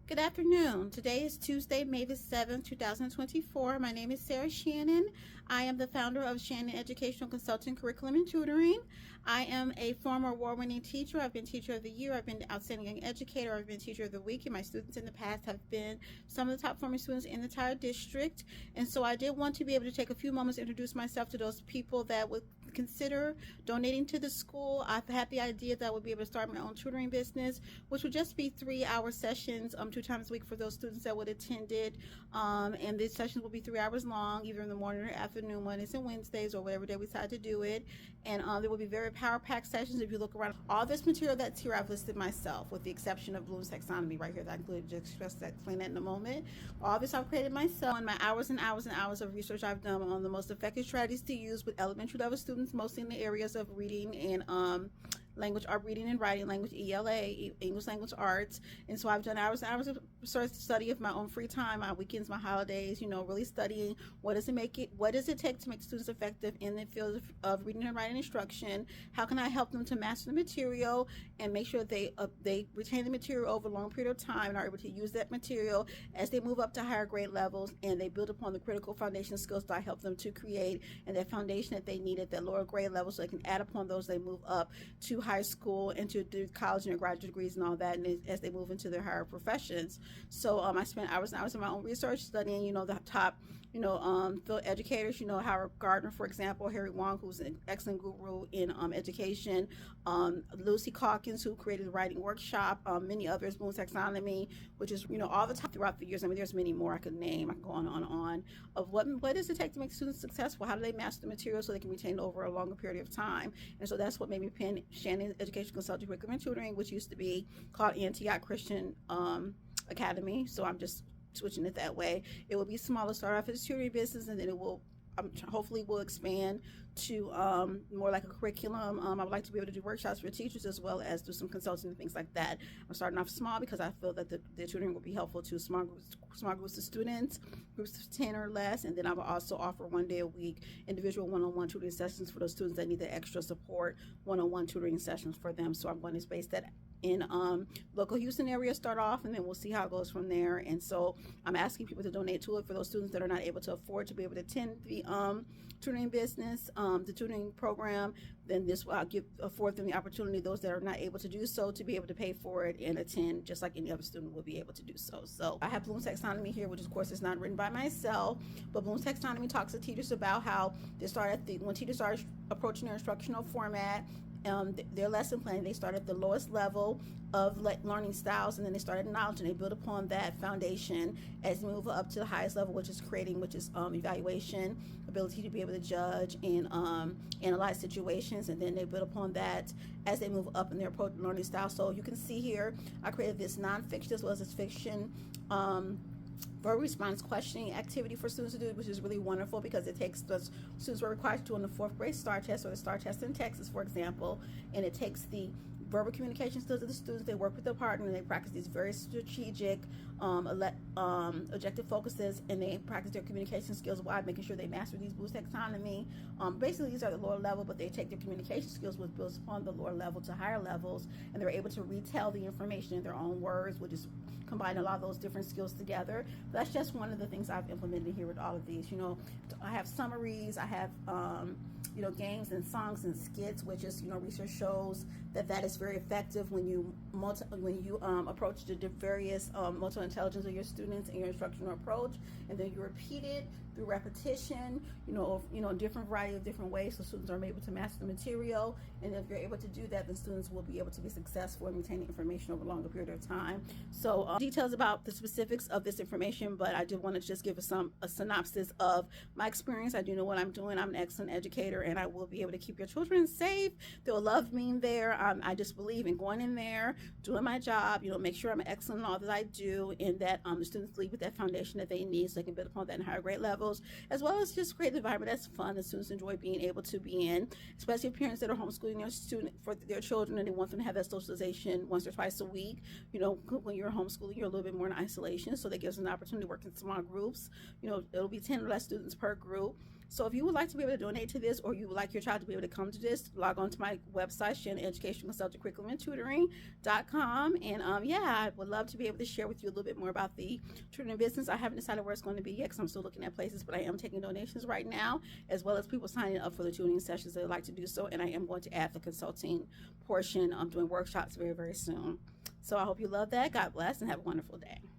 Good afternoon. Today is Tuesday, May the 7th, 2024. My name is Sarah Shannon. I am the founder of Shannon Educational Consulting Curriculum and Tutoring. I am a former award-winning teacher. I've been Teacher of the Year. I've been Outstanding Young Educator. I've been Teacher of the Week. And my students in the past have been some of the top performing students in the entire district. And so I did want to be able to take a few moments to introduce myself to those people that would consider donating to the school. I've had the idea that I would be able to start my own tutoring business, which would just be 3-hour sessions 2 times a week for those students that would attend it. And these sessions will be 3 hours long, either in the morning or afternoon, Mondays and Wednesdays, or whatever day we decide to do it. And there will be very power-packed sessions. If you look around, all this material that's here, I've listed myself, with the exception of Bloom's Taxonomy right here that I included. Just explain that in a moment. All this I've created myself, and my hours and hours and hours of research I've done on the most effective strategies to use with elementary level students, mostly in the areas of reading and language art, reading and writing, language ELA, English language arts. And so I've done hours and hours of study of my own free time, my weekends, my holidays, really studying what does it take to make students effective in the field of reading and writing instruction. How can I help them to master the material and make sure they retain the material over a long period of time and are able to use that material as they move up to higher grade levels, and they build upon the critical foundation skills that I help them to create, and that foundation that they need at that lower grade level, so they can add upon those they move up to high school and to do college and their graduate degrees and all that, and as they move into their higher professions. So I spent hours and hours in my own research studying, the top, field educators, Howard Gardner, for example, Harry Wong, who's an excellent guru in education, Lucy Calkins, who created the writing workshop, many others, Bloom's Taxonomy, which is, all the time throughout the years. I mean, there's many more I could name. I can go on and on of what does it take to make students successful? How do they master the material so they can retain it over a longer period of time? And so that's what made me pen Shannon Education Consulting Curriculum and Tutoring, which used to be called Antioch Christian Academy. So I'm just switching it that way. It will be smaller, start off as a tutoring business, and then it will hopefully will expand to more like a curriculum. I would like to be able to do workshops for teachers as well as do some consulting and things like that. I'm starting off small because I feel that the tutoring will be helpful to small groups of students, groups of 10 or less, and then I will also offer 1 day a week individual one-on-one tutoring sessions for those students that need the extra support, one-on-one tutoring sessions for them. So I'm going to space that in local Houston area, start off, and then we'll see how it goes from there. And so I'm asking people to donate to it for those students that are not able to afford to be able to attend the tutoring business, the tutoring program. Then this will afford them the opportunity, those that are not able to do so, to be able to pay for it and attend just like any other student will be able to do so. So I have Bloom's Taxonomy here, which of course is not written by myself, but Bloom's Taxonomy talks to teachers about how they start when teachers start approaching their instructional format, their lesson planning, they start at the lowest level of learning styles, and then they start at knowledge, and they build upon that foundation as they move up to the highest level, which is creating, which is evaluation, ability to be able to judge and analyze situations, and then they build upon that as they move up in their learning style. So you can see here, I created this nonfiction as well as this fiction verb response questioning activity for students to do, which is really wonderful because it takes the students were required to do on the 4th grade STAR test, or the STAR test in Texas, for example, and it takes the verbal communication skills of the students. They work with their partner, and they practice these very strategic objective focuses, and they practice their communication skills while making sure they master these Bloom's Taxonomy. Basically, these are the lower level, but they take their communication skills, which builds upon the lower level to higher levels, and they're able to retell the information in their own words, which is combine a lot of those different skills together. But that's just one of the things I've implemented here with all of these. I have summaries, I have games and songs and skits, which is, research shows that is very effective when you approach the various multiple intelligence of your students and your instructional approach, and then you repeat it through repetition, different variety of different ways, so students are able to master the material. And if you're able to do that, then students will be able to be successful in retaining information over a longer period of time. So details about the specifics of this information, but I did want to just give a synopsis of my experience. I do know what I'm doing. I'm an excellent educator, and I will be able to keep your children safe. They will love being there. I just believe in going in there, doing my job, make sure I'm excellent in all that I do, and that the students leave with that foundation that they need so they can build upon that in higher grade levels, as well as just create an environment that's fun that students enjoy being able to be in, especially parents that are homeschooling their children, and they want them to have that socialization once or twice a week. When you're homeschooling, you're a little bit more in isolation, so that gives them an opportunity to work in small groups. It'll be 10 or less students per group. So if you would like to be able to donate to this, or you would like your child to be able to come to this, log on to my website, Shannon Educational Consultant Curriculum and Tutoring.com. And yeah, I would love to be able to share with you a little bit more about the tutoring business. I haven't decided where it's going to be yet because I'm still looking at places, but I am taking donations right now, as well as people signing up for the tutoring sessions that would like to do so. And I am going to add the consulting portion. I'm doing workshops very, very soon. So I hope you love that. God bless and have a wonderful day.